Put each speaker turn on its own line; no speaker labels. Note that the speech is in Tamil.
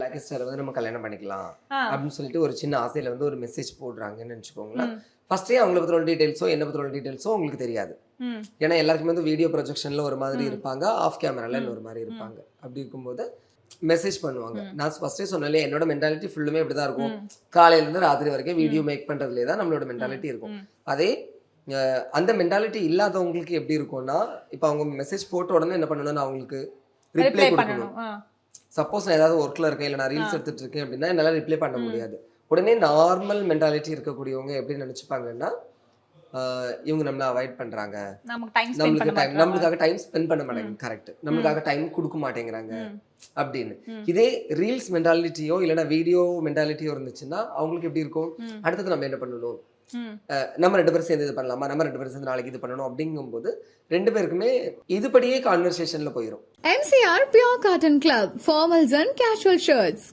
ஜாக்கி ஸ்டார் வந்து நம்ம கல்யாணம் பண்ணிக்கலாம் அப்படின்னு சொல்லிட்டு ஒரு சின்ன ஆசையில வந்து ஒரு மெசேஜ் போடுறாங்கன்னு நினச்சிக்கோங்களேன். ஃபர்ஸ்டே அவங்கள பற்றின டீட்டெயில்ஸோ என்ன பற்றின டீட்டெயில்ஸோ உங்களுக்கு தெரியாது. ஏன்னா எல்லாருக்குமே வந்து வீடியோ ப்ரொஜெக்ஷனில் ஒரு மாதிரி இருப்பாங்க, ஆஃப் கேமரால இன்னொரு மாதிரி இருப்பாங்க. அப்படி இருக்கும்போது மெசேஜ் பண்ணுவாங்க. நான் ஃபர்ஸ்டே சொன்னாலே என்னோட மென்டாலிட்டி ஃபுல்லுமே இப்படி தான் இருக்கும். காலையிலேருந்து ராத்திரி வரைக்கும் வீடியோ மேக் பண்ணுறதுலே தான் நம்மளோட மென்டாலிட்டி இருக்கும். அதே அந்த மென்டாலிட்டி இல்லாதவங்களுக்கு எப்படி இருக்கும்னா, இப்போ அவங்க மெசேஜ் போட்ட உடனே என்ன பண்ணணும், நான் அவங்களுக்கு ரிப்ளை கொடுக்கணும். சப்போஸ் நான் ஏதாவது ஒர்க்கில் இருக்கேன், இல்லை நான் ரீல்ஸ் எடுத்துட்டு இருக்கேன் அப்படின்னா என்னால் ரிப்ளை பண்ண முடியாது. உடனே நார்மல் மென்டாலிட்டி இருக்கக்கூடியவங்க எப்படி நினச்சிப்பாங்கன்னா, இவங்க நம்மளை அவாய்ட் பண்ணுறாங்க, நம்மளுக்காக டைம் ஸ்பெண்ட் பண்ண மாட்டேங்க, கரெக்ட், நம்மளுக்காக டைம் கொடுக்க மாட்டேங்கிறாங்க அப்படின்னு. இதே ரீல்ஸ் மென்டாலிட்டியோ இல்லைன்னா வீடியோ மென்டாலிட்டியோ இருந்துச்சுன்னா அவங்களுக்கு எப்படி இருக்கும், அடுத்தது நம்ம என்ன பண்ணணும், நம்ம 2 பேரும் சேர்ந்து இது பண்ணலாமா, நம்ம 2 பேரும் சேர்ந்து நாளைக்கு இது பண்ணணும் அப்படிங்கும்போது 2 பேருக்குமே இதுபடியே கான்வர்சேஷன்ல போயிடும்.
MCR Pure Cotton Club, formals and casual shirts,